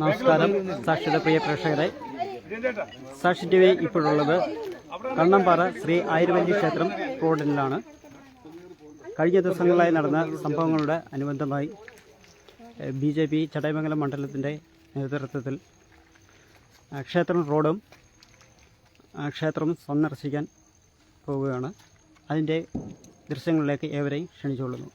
നമസ്കാരം സാക്ഷിയുടെ പ്രിയ പ്രേക്ഷകരെ, സാക്ഷി ടി വി ഇപ്പോഴുള്ളത് കണ്ണമ്പാറ ശ്രീ ആയിരവല്ലി ക്ഷേത്രം റോഡിലാണ്. കഴിഞ്ഞ ദിവസങ്ങളിലായി നടന്ന സംഭവങ്ങളുടെ അനുബന്ധമായി BJP ചടയമംഗലം മണ്ഡലത്തിൻ്റെ നേതൃത്വത്തിൽ ക്ഷേത്രം റോഡും ക്ഷേത്രം സന്ദർശിക്കാൻ പോവുകയാണ്. അതിൻ്റെ ദൃശ്യങ്ങളിലേക്ക് ഏവരെയും ക്ഷണിച്ചുകൊള്ളുന്നു.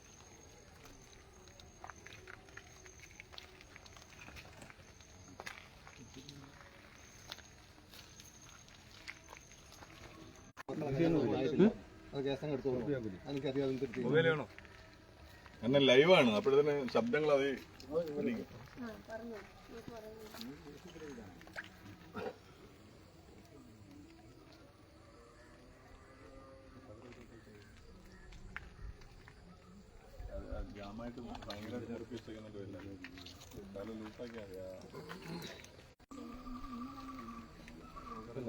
അങ്ങനെ ലൈവാണ്, അപ്പോഴത്തന്നെ ശബ്ദങ്ങൾ അത് ജാമായിട്ട് ഭയങ്കരമായിട്ട് ചെറുപ്പി വെച്ചേക്കുന്നുണ്ടോ എല്ലാവരും തല ലൂസാക്കി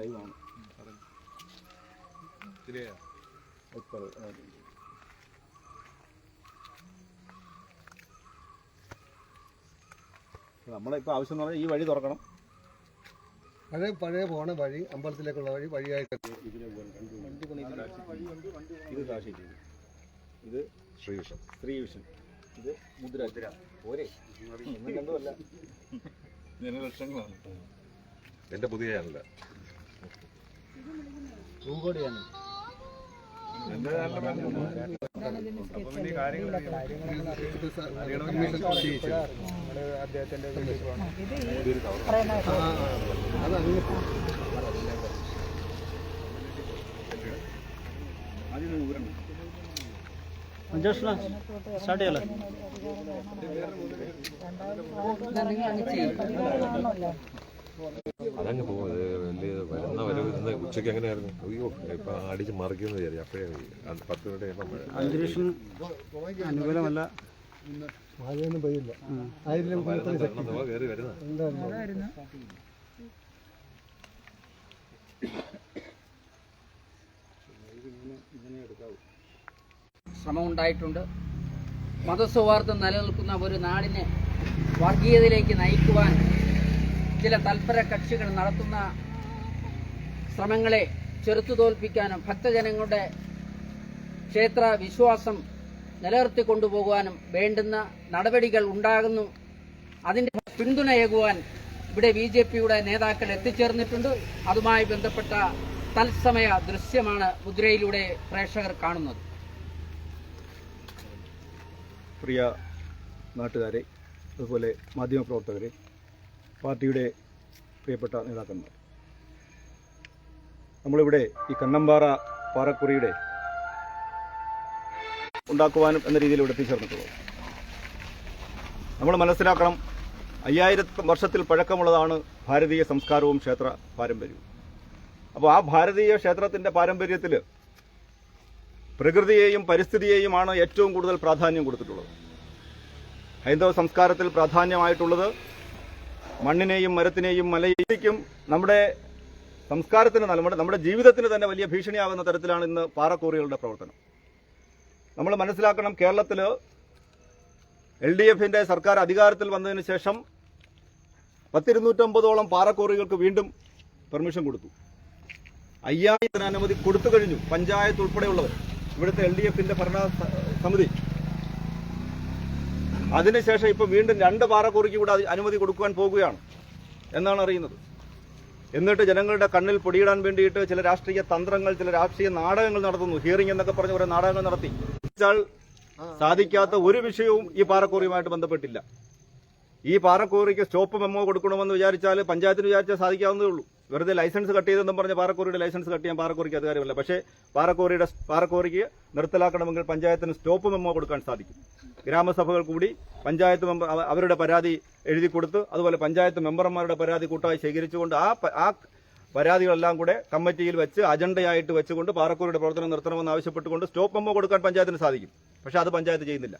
ലൈവാണ്. ശരിയാ നമ്മളിപ്പോൾ ആവശ്യം എന്ന് പറഞ്ഞാൽ ഈ വഴി തുറക്കണം. പഴയ പോണ വഴി അമ്പലത്തിലേക്കുള്ള വഴിയായിട്ട് ഇത് കാശി, ഇത് ശ്രീവിഷൻ, ഇത് മുദ്ര പോരെ ഒന്നും കണ്ടുമല്ല, ജനലക്ഷങ്ങളാണ്. എന്റെ പുതിയ ചാനല ഭൂകോടിയാണ്. മഞ്ജുഷ്ണ സ്റ്റാർട്ട് ചെയ്യല്ലേ? അതങ്ങ് പോകും. വലിയ വരുന്ന വരവ് ഉച്ചയ്ക്ക് എങ്ങനെയായിരുന്നു? അയ്യോ ഇപ്പം അടിച്ച് മറിക്കുമെന്ന് വിചാരിച്ചു. അപ്പോഴേ 10 മിനിറ്റ് കഴിയുമ്പോൾ അന്തരീക്ഷം അനുകൂലമല്ല, മഴയൊന്നും പെയ്യില്ല. കയറി വരുന്ന ശ്രമമുണ്ടായിട്ടുണ്ട്. മതസൗഹാർദ്ദം നിലനിൽക്കുന്ന ഒരു നാടിനെ വർഗീയതയിലേക്ക് നയിക്കുവാൻ ചില തൽപര കക്ഷികൾ നടത്തുന്ന ശ്രമങ്ങളെ ചെറുത്തുതോൽപ്പിക്കാനും ഭക്തജനങ്ങളുടെ ക്ഷേത്ര വിശ്വാസം നിലനിർത്തിക്കൊണ്ടുപോകുവാനും വേണ്ടുന്ന നടപടികൾ ഉണ്ടാകുന്നു. അതിൻ്റെ പിന്തുണയേകുവാൻ ഇവിടെ BJPയുടെ നേതാക്കൾ എത്തിച്ചേർന്നിട്ടുണ്ട്. അതുമായി ബന്ധപ്പെട്ട തത്സമയ ദൃശ്യമാണ് മുദ്രയിലൂടെ പ്രേക്ഷകർ കാണുന്നത്. പ്രിയ നാട്ടുകാരെ, അതുപോലെ മാധ്യമപ്രവർത്തകരെ, പാർട്ടിയുടെ പ്രിയപ്പെട്ട നേതാക്കന്മാർ, നമ്മളിവിടെ ഈ കണ്ണമ്പാറ പാറക്കുറിയുടെ ഉണ്ടാക്കുവാനും എന്ന രീതിയിൽ ഇവിടെ എത്തിച്ചേർന്നിട്ടുള്ളത്. നമ്മൾ മനസ്സിലാക്കണം, 5000 വർഷത്തിൽ പഴക്കമുള്ളതാണ് ഭാരതീയ സംസ്കാരവും ക്ഷേത്ര പാരമ്പര്യവും. അപ്പോൾ ആ ഭാരതീയ ക്ഷേത്രത്തിൻ്റെ പാരമ്പര്യത്തിൽ പ്രകൃതിയെയും പരിസ്ഥിതിയെയുമാണ് ഏറ്റവും കൂടുതൽ പ്രാധാന്യം കൊടുത്തിട്ടുള്ളത്. ഹൈന്ദവ സംസ്കാരത്തിൽ പ്രാധാന്യമായിട്ടുള്ളത് മണ്ണിനെയും മരത്തിനെയും മലയേക്കും നമ്മുടെ സംസ്കാരത്തിന് നമ്മുടെ ജീവിതത്തിന് തന്നെ വലിയ ഭീഷണിയാകുന്ന തരത്തിലാണ് ഇന്ന് പാറക്കൂറികളുടെ പ്രവർത്തനം. നമ്മൾ മനസ്സിലാക്കണം, കേരളത്തിൽ LDFന്റെ സർക്കാർ അധികാരത്തിൽ വന്നതിന് ശേഷം 250ഓളം പാറക്കൂറികൾക്ക് വീണ്ടും പെർമിഷൻ കൊടുത്തു. 5000 അനുമതി കൊടുത്തു കഴിഞ്ഞു, പഞ്ചായത്ത് ഉൾപ്പെടെയുള്ളവർ, ഇവിടുത്തെ LDFന്റെ ഭരണ സമിതി. അതിനുശേഷം ഇപ്പോൾ വീണ്ടും 2 പാറക്കൂറിക്ക് കൂടെ അനുമതി കൊടുക്കുവാൻ പോകുകയാണ് എന്നാണ് അറിയുന്നത്. എന്നിട്ട് ജനങ്ങളുടെ കണ്ണിൽ പൊടിയിടാൻ വേണ്ടിയിട്ട് ചില രാഷ്ട്രീയ തന്ത്രങ്ങൾ, ചില രാഷ്ട്രീയ നാടകങ്ങൾ നടത്തുന്നു. ഹിയറിംഗ് എന്നൊക്കെ പറഞ്ഞ കുറേ നാടകങ്ങൾ നടത്തി. സാധിക്കാത്ത ഒരു വിഷയവും ഈ പാറക്കൂറിയുമായിട്ട് ബന്ധപ്പെട്ടില്ല. ഈ പാറക്കൂറിക്ക് സ്റ്റോപ്പ് മെമ്മോ കൊടുക്കണമെന്ന് വിചാരിച്ചാൽ പഞ്ചായത്തിന് വിചാരിച്ചാൽ സാധിക്കാവുന്നതേ ഉള്ളൂ. വെറുതെ ലൈസൻസ് കട്ട് ചെയ്തെന്നും പറഞ്ഞ് പാറക്കൂറിയുടെ ലൈസൻസ് കട്ട് ചെയ്യാൻ പാറക്കൂറിക്ക് അധികാരമില്ല. പക്ഷേ പാറക്കൂറിക്ക് നിർത്തലാക്കണമെങ്കിൽ പഞ്ചായത്തിന് സ്റ്റോപ്പ് മെമ്മോ കൊടുക്കാൻ സാധിക്കും. ഗ്രാമസഭകൾ കൂടി പഞ്ചായത്ത് മെമ്പർ അവരുടെ പരാതി എഴുതി കൊടുത്ത്, അതുപോലെ പഞ്ചായത്ത് മെമ്പർമാരുടെ പരാതി കൂട്ടായി ശേഖരിച്ചുകൊണ്ട് ആ പരാതികളെല്ലാം കൂടെ കമ്മിറ്റിയിൽ വെച്ച് അജണ്ടയായിട്ട് വെച്ചുകൊണ്ട് പാറക്കൂറിയുടെ പ്രവർത്തനം നിർത്തണമെന്ന് ആവശ്യപ്പെട്ടുകൊണ്ട് സ്റ്റോപ്പ് മെമ്മോ കൊടുക്കാൻ പഞ്ചായത്തിന് സാധിക്കും. പക്ഷേ അത് പഞ്ചായത്ത് ചെയ്യുന്നില്ല.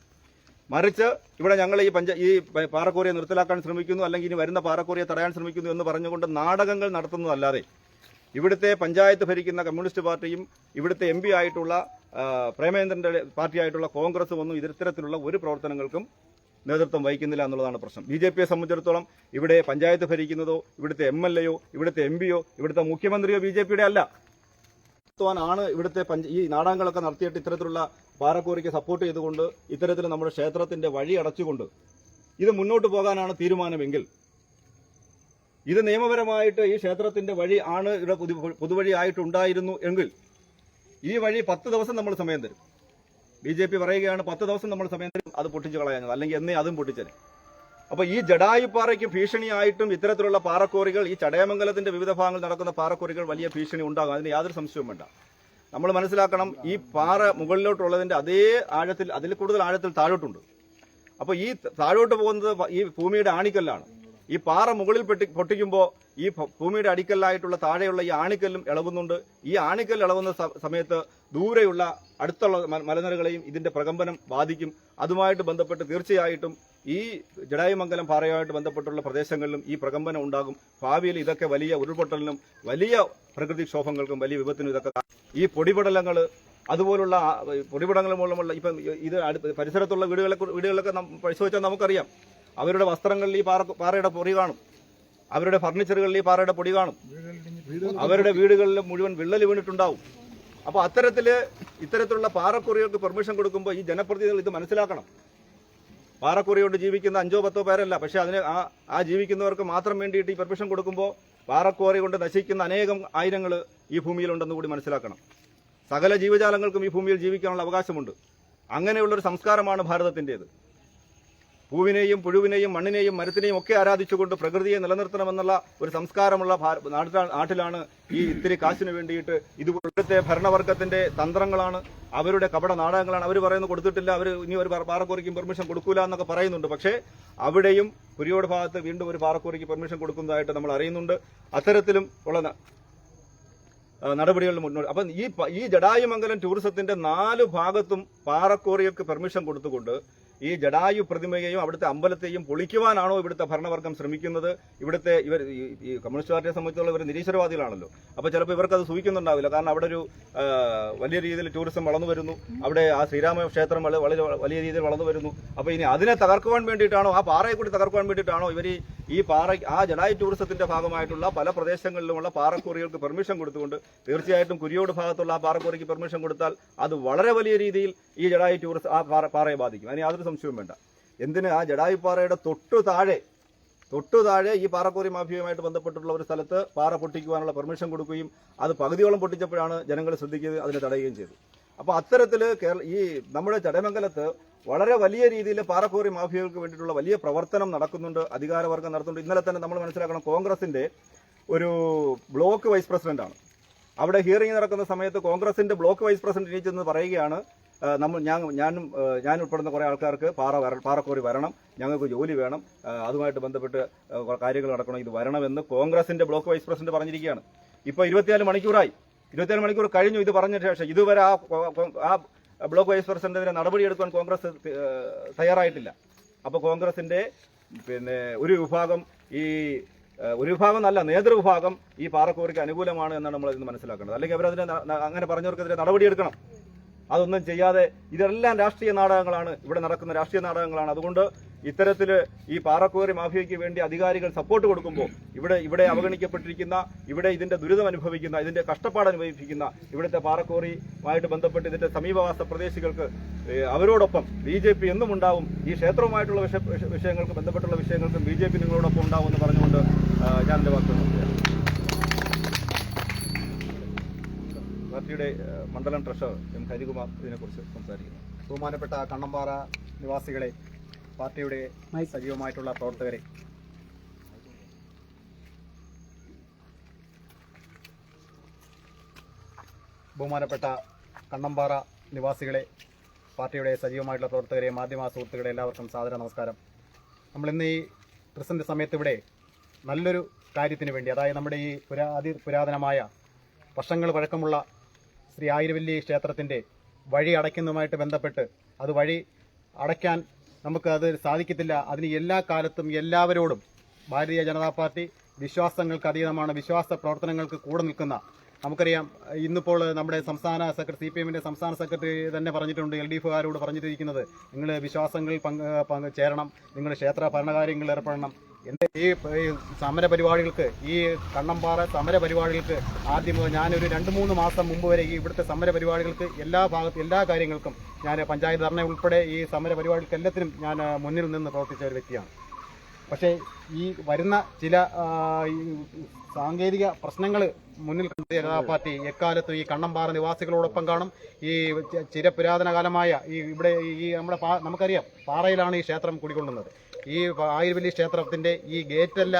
മറിച്ച് ഇവിടെ ഞങ്ങൾ ഈ പാറക്കൂറിയെ നിർത്തലാക്കാൻ ശ്രമിക്കുന്നു, അല്ലെങ്കിൽ ഇനി വരുന്ന പാറക്കൂറിയെ തടയാൻ ശ്രമിക്കുന്നു എന്ന് പറഞ്ഞുകൊണ്ട് നാടകങ്ങൾ നടത്തുന്നതല്ലാതെ ഇവിടുത്തെ പഞ്ചായത്ത് ഭരിക്കുന്ന കമ്മ്യൂണിസ്റ്റ് പാർട്ടിയും ഇവിടുത്തെ MP ആയിട്ടുള്ള പ്രേമേന്ദ്രന്റെ പാർട്ടിയായിട്ടുള്ള കോൺഗ്രസും ഒന്നും ഇത്തരത്തിലുള്ള ഒരു പ്രവർത്തനങ്ങൾക്കും നേതൃത്വം വഹിക്കുന്നില്ല എന്നുള്ളതാണ് പ്രശ്നം. BJPയെ സംബന്ധിച്ചിടത്തോളം ഇവിടെ പഞ്ചായത്ത് ഭരിക്കുന്നതോ ഇവിടുത്തെ MLAയോ ഇവിടുത്തെ MP യോ ഇവിടുത്തെ മുഖ്യമന്ത്രിയോ BJPയുടെ അല്ല. ആണ് ഇവിടുത്തെ ഈ നാടകങ്ങളൊക്കെ നടത്തിയിട്ട് ഇത്തരത്തിലുള്ള പാറക്കോറിക്ക് സപ്പോർട്ട് ചെയ്തുകൊണ്ട് ഇത്തരത്തിൽ നമ്മുടെ ക്ഷേത്രത്തിന്റെ വഴി അടച്ചുകൊണ്ട് ഇത് മുന്നോട്ട് പോകാനാണ് തീരുമാനമെങ്കിൽ, ഇത് നിയമപരമായിട്ട് ഈ ക്ഷേത്രത്തിന്റെ വഴി ആണ് ഇവിടെ പൊതുവഴി ആയിട്ടുണ്ടായിരുന്നു എങ്കിൽ ഈ വഴി 10 ദിവസം നമ്മൾ സമയം തരും. BJP പറയുകയാണ് 10 ദിവസം നമ്മൾ സമയം തരും അത് പൊട്ടിച്ചു കളയാഞ്ഞത്, അല്ലെങ്കിൽ എന്നേ അതും പൊട്ടിച്ചനെ. അപ്പൊ ഈ ജടായുപ്പാറയ്ക്ക് ഭീഷണിയായിട്ടും ഇത്തരത്തിലുള്ള പാറക്കോറികൾ, ഈ ചടയമംഗലത്തിന്റെ വിവിധ ഭാഗങ്ങളിൽ നടക്കുന്ന പാറക്കോറികൾ വലിയ ഭീഷണി ഉണ്ടാകും. അതിന് യാതൊരു സംശയവും വേണ്ട. നമ്മൾ മനസ്സിലാക്കണം, ഈ പാറ മുകളിലോട്ടുള്ളതിന്റെ അതേ ആഴത്തിൽ, അതിൽ കൂടുതൽ ആഴത്തിൽ താഴോട്ടുണ്ട്. അപ്പൊ ഈ താഴോട്ട് പോകുന്നത് ഈ ഭൂമിയുടെ ആണിക്കല്ലാണ്. ഈ പാറ മുകളിൽ പൊട്ടിക്കുമ്പോൾ ഈ ഭൂമിയുടെ അടിക്കല്ലായിട്ടുള്ള താഴെയുള്ള ഈ ആണിക്കല്ലും ഇളകുന്നുണ്ട്. ഈ ആണിക്കല്ല് ഇളകുന്ന സമയത്ത് ദൂരെയുള്ള അടുത്തുള്ള മലനിരകളെയും ഇതിന്റെ പ്രകമ്പനം ബാധിക്കും. അതുമായിട്ട് ബന്ധപ്പെട്ട് തീർച്ചയായിട്ടും ഈ ജടായുമംഗലം പാറയുമായിട്ട് ബന്ധപ്പെട്ടുള്ള പ്രദേശങ്ങളിലും ഈ പ്രകമ്പനം ഉണ്ടാകും. ഭാവിയിൽ ഇതൊക്കെ വലിയ ഉരുൾപൊട്ടലിനും വലിയ പ്രകൃതിക്ഷോഭങ്ങൾക്കും വലിയ വിപത്തിനും ഇതൊക്കെ ഈ പൊടിപടലങ്ങൾ, അതുപോലുള്ള പൊടിപടങ്ങൾ മൂലമുള്ള ഇപ്പം ഇത് പരിസരത്തുള്ള വീടുകളൊക്കെ പരിശോധിച്ചാൽ നമുക്കറിയാം. അവരുടെ വസ്ത്രങ്ങളിൽ ഈ പാറയുടെ പൊടി കാണും, അവരുടെ ഫർണിച്ചറുകളിൽ ഈ പാറയുടെ പൊടി കാണും, അവരുടെ വീടുകളിൽ മുഴുവൻ വിള്ളൽ വീണിട്ടുണ്ടാവും. അപ്പോൾ ഇത്തരത്തിലുള്ള പാറക്കുറികൾക്ക് പെർമിഷൻ കൊടുക്കുമ്പോൾ ഈ ജനപ്രതിനിധികൾ ഇത് മനസ്സിലാക്കണം. പാറക്കുറി കൊണ്ട് ജീവിക്കുന്ന 5-10 പേരല്ല, പക്ഷെ അതിന് ആ ജീവിക്കുന്നവർക്ക് മാത്രം വേണ്ടിയിട്ട് ഈ പെർമിഷൻ കൊടുക്കുമ്പോൾ പാറക്കുറി കൊണ്ട് നശിക്കുന്ന അനേകം ആയിരങ്ങൾ ഈ ഭൂമിയിലുണ്ടെന്ന് കൂടി മനസ്സിലാക്കണം. സകല ജീവജാലങ്ങൾക്കും ഈ ഭൂമിയിൽ ജീവിക്കാനുള്ള അവകാശമുണ്ട്. അങ്ങനെയുള്ളൊരു സംസ്കാരമാണ് ഭാരതത്തിൻ്റേത്. പൂവിനെയും പുഴുവിനെയും മണ്ണിനെയും മരത്തിനെയും ഒക്കെ ആരാധിച്ചുകൊണ്ട് പ്രകൃതിയെ നിലനിർത്തണമെന്നുള്ള ഒരു സംസ്കാരമുള്ള നാട്ടിലാണ് ഈ ഇത്തിരി കാശിന് വേണ്ടിയിട്ട് ഇതുപോലത്തെ ഭരണവർഗത്തിന്റെ തന്ത്രങ്ങളാണ്, അവരുടെ കപട നാടകങ്ങളാണ്. അവർ പറയുന്നത് കൊടുത്തിട്ടില്ല, അവർ ഇനി ഒരു പാറക്കോറിക്കും പെർമിഷൻ കൊടുക്കൂല എന്നൊക്കെ പറയുന്നുണ്ട്. പക്ഷേ അവിടെയും പുരിയോട് ഭാഗത്ത് വീണ്ടും ഒരു പാറക്കോറിക്ക് പെർമിഷൻ കൊടുക്കുന്നതായിട്ട് നമ്മൾ അറിയുന്നുണ്ട്. അത്തരത്തിലും ഉള്ള നടപടികളിൽ മുന്നോട്ട്. അപ്പം ഈ ജടായുമംഗലം ടൂറിസത്തിന്റെ 4 ഭാഗത്തും പാറക്കോറികൾക്ക് പെർമിഷൻ കൊടുത്തുകൊണ്ട് ഈ ജടായു പ്രതിമയെയും അവിടുത്തെ അമ്പലത്തെയും പൊളിക്കുവാനാണോ ഇവിടുത്തെ ഭരണവർഗം ശ്രമിക്കുന്നത്? ഇവിടുത്തെ ഈ കമ്മ്യൂണിസ്റ്റ് പാർട്ടിയെ സംബന്ധിച്ചുള്ള ഇവർ നിരീശ്വരവാദികളാണല്ലോ. അപ്പോൾ ചിലപ്പോൾ ഇവർക്കത് സൂചിക്കുന്നുണ്ടാവില്ല. കാരണം അവിടെ ഒരു വലിയ രീതിയിൽ ടൂറിസം വളർന്നു വരുന്നു, അവിടെ ആ ശ്രീരാമ ക്ഷേത്രം വളരെ വലിയ രീതിയിൽ വളർന്നു വരുന്നു. അപ്പോൾ ഇനി അതിനെ തകർക്കുവാൻ വേണ്ടിയിട്ടാണോ, ആ പാറയെ കൂടി തകർക്കുവാൻ വേണ്ടിയിട്ടാണോ ഇവർ ഈ ആ ജടായു ടൂറിസത്തിന്റെ ഭാഗമായിട്ടുള്ള പല പ്രദേശങ്ങളിലുമുള്ള പാറക്കോറികൾക്ക് പെർമിഷൻ കൊടുത്തുകൊണ്ട് തീർച്ചയായിട്ടും കുരിയോട് ഭാഗത്തുള്ള ആ പാറക്കോറിക്ക് പെർമിഷൻ കൊടുത്താൽ അത് വളരെ വലിയ രീതിയിൽ ഈ ജടായു ടൂറിസം ആ പാറയെ ബാധിക്കും. അതിന് യാതൊരു സംശയവും വേണ്ട. എന്തിന് ആ ജടായുപ്പാറയുടെ തൊട്ടു താഴെ ഈ പാറക്കോറി മാഫിയയുമായിട്ട് ബന്ധപ്പെട്ടുള്ള ഒരു സ്ഥലത്ത് പാറ പൊട്ടിക്കുവാനുള്ള പെർമിഷൻ കൊടുക്കുകയും അത് പകുതിയോളം പൊട്ടിച്ചപ്പോഴാണ് ജനങ്ങൾ ശ്രദ്ധിക്കുകയും അതിനെ തടയുകയും ചെയ്തു. അപ്പോൾ അത്തരത്തിൽ ഈ നമ്മുടെ ചടയമംഗലത്ത് വളരെ വലിയ രീതിയിൽ പാറക്കോറി മാഫിയകൾക്ക് വേണ്ടിയിട്ടുള്ള വലിയ പ്രവർത്തനം നടക്കുന്നുണ്ട്, അധികാരവർഗം നടത്തുന്നുണ്ട്. ഇന്നലെ തന്നെ നമ്മൾ മനസ്സിലാക്കണം, കോൺഗ്രസിന്റെ ഒരു ബ്ലോക്ക് വൈസ് പ്രസിഡന്റാണ്. അവിടെ ഹിയറിംഗ് നടക്കുന്ന സമയത്ത് കോൺഗ്രസിന്റെ ബ്ലോക്ക് വൈസ് പ്രസിഡന്റ് എണീച്ചെന്ന് പറയുകയാണ്, ഞാൻ ഉൾപ്പെടുന്ന കുറേ ആൾക്കാർക്ക് പാറക്കോറി വരണം, ഞങ്ങൾക്ക് ജോലി വേണം, അതുമായിട്ട് ബന്ധപ്പെട്ട് കാര്യങ്ങൾ നടക്കണം, ഇത് വരണമെന്ന് കോൺഗ്രസിന്റെ ബ്ലോക്ക് വൈസ് പ്രസിഡന്റ് പറഞ്ഞിരിക്കുകയാണ്. ഇപ്പോൾ 24 മണിക്കൂറായി. 24 മണിക്കൂർ കഴിഞ്ഞു ഇത് പറഞ്ഞ ശേഷം ഇതുവരെ ആ ബ്ലോക്ക് വൈസ് പ്രസിഡന്റിനെ നടപടിയെടുക്കാൻ കോൺഗ്രസ് തയ്യാറായിട്ടില്ല. അപ്പോൾ കോൺഗ്രസിന്റെ ഒരു വിഭാഗം ഒരു വിഭാഗം നല്ല നേതൃവിഭാഗം ഈ പാറക്കോറിക്ക് അനുകൂലമാണ് എന്നാണ് നമ്മൾ ഇന്ന് മനസ്സിലാക്കേണ്ടത്. അല്ലെങ്കിൽ അവരതിനെ അങ്ങനെ പറഞ്ഞവർക്കെതിരെ നടപടിയെടുക്കണം. അതൊന്നും ചെയ്യാതെ ഇതെല്ലാം രാഷ്ട്രീയ നാടകങ്ങളാണ്, ഇവിടെ നടക്കുന്ന രാഷ്ട്രീയ നാടകങ്ങളാണ്. അതുകൊണ്ട് ഇത്തരത്തിൽ ഈ പാറക്കോറി മാഫിയയ്ക്ക് വേണ്ടി അധികാരികൾ സപ്പോർട്ട് കൊടുക്കുമ്പോൾ ഇവിടെ അവഗണിക്കപ്പെട്ടിരിക്കുന്ന, ഇവിടെ ഇതിന്റെ ദുരിതം അനുഭവിക്കുന്ന, ഇതിന്റെ കഷ്ടപ്പാട് അനുഭവിക്കുന്ന ഇവിടുത്തെ പാറക്കോറിയുമായിട്ട് ബന്ധപ്പെട്ട് ഇതിന്റെ സമീപവാസ പ്രദേശികൾക്ക് അവരോടൊപ്പം BJP എന്നും ഉണ്ടാവും. ഈ ക്ഷേത്രവുമായിട്ടുള്ള വിഷയങ്ങൾക്ക് ബന്ധപ്പെട്ടുള്ള വിഷയങ്ങൾക്കും BJP നിങ്ങളോടൊപ്പം ഉണ്ടാവും എന്ന് പറഞ്ഞുകൊണ്ട് ഞാൻ എൻ്റെ വാക്കുകൾ നിർത്തുകയാണ്. പാർട്ടിയുടെ മണ്ഡലം ട്രഷറർ M. ഹരികുമാർ ഇതിനെക്കുറിച്ച് സംസാരിക്കുന്നു. ബഹുമാനപ്പെട്ട കണ്ണമ്പാറ നിവാസികളെ, പാർട്ടിയുടെ സജീവമായിട്ടുള്ള പ്രവർത്തകരെ, ബഹുമാനപ്പെട്ട കണ്ണമ്പാറ നിവാസികളെ, പാർട്ടിയുടെ സജീവമായിട്ടുള്ള പ്രവർത്തകരെ, മാധ്യമ സുഹൃത്തുക്കളെ, എല്ലാവർക്കും സാദര നമസ്കാരം. നമ്മളിന്ന് ഈ പ്രതിസന്ധി സമയത്ത് ഇവിടെ നല്ലൊരു കാര്യത്തിന് വേണ്ടി, അതായത് നമ്മുടെ ഈ പുരാതനമായ വർഷങ്ങൾ പഴക്കമുള്ള ശ്രീ ആയിരവല്ലി ക്ഷേത്രത്തിൻ്റെ വഴി അടയ്ക്കുന്നതുമായിട്ട് ബന്ധപ്പെട്ട് അത് വഴി അടയ്ക്കാൻ നമുക്ക് അത് സാധിക്കത്തില്ല. അതിന് എല്ലാ കാലത്തും എല്ലാവരോടും ഭാരതീയ ജനതാ പാർട്ടി വിശ്വാസങ്ങൾക്ക് അതീതമാണ്, വിശ്വാസ പ്രവർത്തനങ്ങൾക്ക് കൂടെ നിൽക്കുന്ന നമുക്കറിയാം ഇന്നിപ്പോൾ നമ്മുടെ സംസ്ഥാന സെക്രട്ടറി CPM-ന്റെ സംസ്ഥാന സെക്രട്ടറി തന്നെ പറഞ്ഞിട്ടുണ്ട്, LDF-കാരോട് പറഞ്ഞിരിക്കുന്നത് നിങ്ങൾ വിശ്വാസങ്ങളിൽ ചേരണം, നിങ്ങൾ ക്ഷേത്ര ഭരണകാര്യങ്ങളിൽ ഏർപ്പെടണം. എൻ്റെ ഈ സമര പരിപാടികൾക്ക്, ഈ കണ്ണമ്പാറ സമര പരിപാടികൾക്ക് ആദ്യം ഞാനൊരു 2-3 മാസം മുമ്പ് വരെ ഈ ഇവിടുത്തെ സമര പരിപാടികൾക്ക് എല്ലാ കാര്യങ്ങൾക്കും ഞാൻ പഞ്ചായത്ത് ധർണ ഉൾപ്പെടെ ഈ സമര പരിപാടികൾക്ക് എല്ലാത്തിനും ഞാൻ മുന്നിൽ നിന്ന് പ്രവർത്തിച്ച ഒരു വ്യക്തിയാണ്. പക്ഷേ ഈ വരുന്ന ചില സാങ്കേതിക പ്രശ്നങ്ങൾ മുന്നിൽ കണ്ട് ജനതാ പാർട്ടി എക്കാലത്തും ഈ കണ്ണമ്പാറ നിവാസികളോടൊപ്പം കാണും. ഈ ചിരപുരാതന കാലമായ ഇവിടെ നമുക്കറിയാം പാറയിലാണ് ഈ ക്ഷേത്രം കുടികൊള്ളുന്നത്. ഈ ആയിരവല്ലി ക്ഷേത്രത്തിന്റെ ഈ ഗേറ്റല്ല,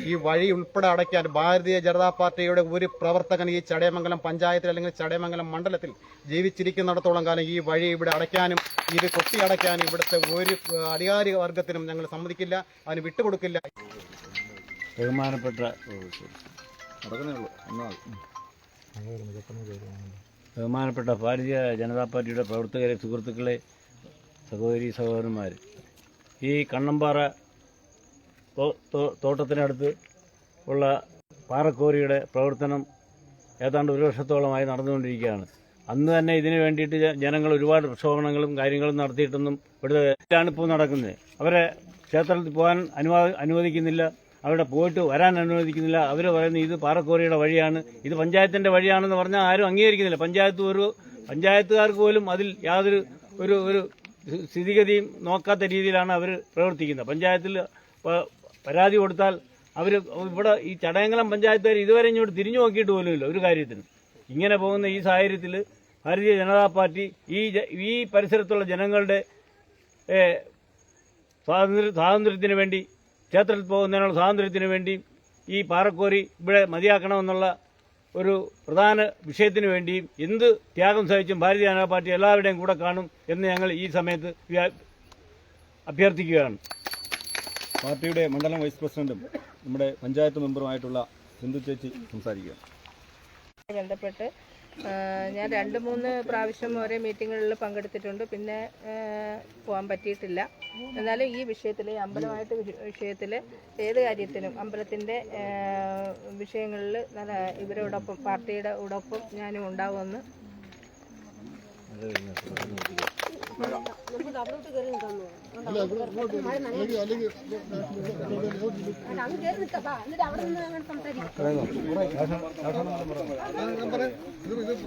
ഈ വഴി ഉൾപ്പെടെ അടയ്ക്കാൻ ഭാരതീയ ജനതാ പാർട്ടിയുടെ ഒരു പ്രവർത്തകൻ ഈ ചടയമംഗലം പഞ്ചായത്തിൽ അല്ലെങ്കിൽ ചടയമംഗലം മണ്ഡലത്തിൽ ജീവിച്ചിരിക്കുന്നിടത്തോളം കാലം ഈ വഴി ഇവിടെ അടയ്ക്കാനും ഇത് കൊട്ടിയടയ്ക്കാനും ഇവിടുത്തെ ഒരു അധികാരിക വർഗത്തിനും ഞങ്ങൾ സമ്മതിക്കില്ല, അതിന് വിട്ടുകൊടുക്കില്ല. ബഹുമാനപ്പെട്ട ഭാരതീയ ജനതാ പാർട്ടിയുടെ പ്രവർത്തകരെ, സുഹൃത്തുക്കളെ, സഹോദരി സഹോദരന്മാർ, ഈ കണ്ണമ്പാറ തോട്ടത്തിനടുത്ത് ഉള്ള പാറക്കോറിയുടെ പ്രവർത്തനം ഏതാണ്ട് 1 വർഷത്തോളമായി നടന്നുകൊണ്ടിരിക്കുകയാണ്. അന്ന് തന്നെ ഇതിനു വേണ്ടിയിട്ട് ജനങ്ങൾ ഒരുപാട് പ്രക്ഷോഭങ്ങളും കാര്യങ്ങളും നടത്തിയിട്ടൊന്നും ഇവിടുത്തെ ഇപ്പോൾ നടക്കുന്നത്. അവരെ ക്ഷേത്രത്തിൽ പോകാൻ അനുവദിക്കുന്നില്ല, അവിടെ പോയിട്ട് വരാൻ അനുവദിക്കുന്നില്ല. അവർ പറയുന്നത് ഇത് പാറക്കോറിയുടെ വഴിയാണ്, ഇത് പഞ്ചായത്തിൻ്റെ വഴിയാണെന്ന് പറഞ്ഞാൽ ആരും അംഗീകരിക്കുന്നില്ല. പഞ്ചായത്തുകാർക്ക് പോലും അതിൽ യാതൊരു ഒരു സ്ഥിതിഗതിയും നോക്കാത്ത രീതിയിലാണ് അവർ പ്രവർത്തിക്കുന്നത്. പഞ്ചായത്തിൽ പരാതി കൊടുത്താൽ അവർ ഇവിടെ ഈ ചടയമംഗലം പഞ്ചായത്തുകാർ ഇതുവരെ ഇങ്ങോട്ട് തിരിഞ്ഞു നോക്കിയിട്ട് പോലുമില്ല ഒരു കാര്യത്തിന്. ഇങ്ങനെ പോകുന്ന ഈ സാഹചര്യത്തിൽ ഭാരതീയ ജനതാ പാർട്ടി ഈ പരിസരത്തുള്ള ജനങ്ങളുടെ സ്വാതന്ത്ര്യത്തിന് വേണ്ടി, ക്ഷേത്രത്തിൽ പോകുന്നതിനുള്ള സ്വാതന്ത്ര്യത്തിന് വേണ്ടി ഈ പാറക്കോറി ഇവിടെ മതിയാക്കണമെന്നുള്ള ഒരു പ്രധാന വിഷയത്തിന് വേണ്ടിയും എന്ത് ത്യാഗം സഹിച്ചും ഭാരതീയ ജനതാ പാർട്ടി എല്ലാവരുടെയും കൂടെ കാണും എന്ന് ഞങ്ങൾ ഈ സമയത്ത് അഭ്യർത്ഥിക്കുകയാണ്. പാർട്ടിയുടെ മണ്ഡലം വൈസ് പ്രസിഡന്റും നമ്മുടെ പഞ്ചായത്ത് മെമ്പറുമായിട്ടുള്ള സിന്ധു ചേച്ചി സംസാരിക്കുക. ബന്ധപ്പെട്ട് ഞാൻ 2-3 പ്രാവശ്യം ഓരോ മീറ്റിങ്ങുകളിൽ പങ്കെടുത്തിട്ടുണ്ട്, പിന്നെ പോകാൻ പറ്റിയിട്ടില്ല. എന്നാലും ഈ വിഷയത്തിൽ, അമ്പലമായിട്ട് വിഷയത്തിൽ ഏത് കാര്യത്തിനും അമ്പലത്തിൻ്റെ വിഷയങ്ങളിൽ നല്ല ഇവരോടൊപ്പം, പാർട്ടിയുടെ കൂടൊപ്പം ഞാനും ഉണ്ടാവുമെന്ന്.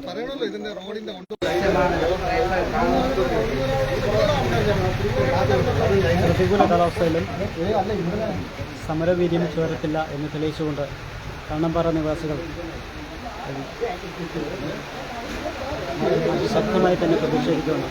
പറയണല്ലോ ഇതിന്റെ റോഡിന്റെ പ്രതികൂല കാലാവസ്ഥയിലും സമരവീര്യം ചോരത്തില്ല എന്ന് തെളിയിച്ചുകൊണ്ട് കണ്ണമ്പാറ നിവാസികൾ ശക്തമായി തന്നെ പ്രതിഷേധിക്കുന്നു.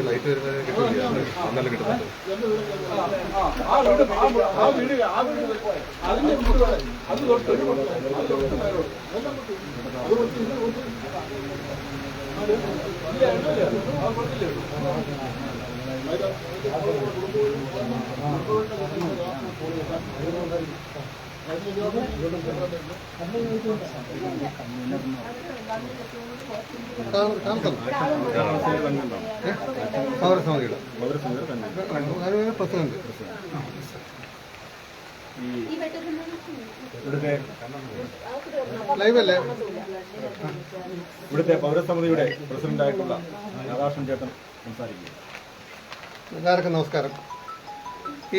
ലൈറ്റ് വരുന്നതിന് കിട്ടില്ല, നല്ല കിട്ടുന്നുണ്ട്. പൗരസമിതിയുടെ പ്രസിഡന്റ്. ഇവിടുത്തെ ലൈവല്ലേ? ഇവിടുത്തെ പൗരസമിതിയുടെ പ്രസിഡന്റായിട്ടുള്ള രാധാകൃഷ്ണൻ ചേട്ടൻ സംസാരിക്കുക. എല്ലാവർക്കും നമസ്കാരം.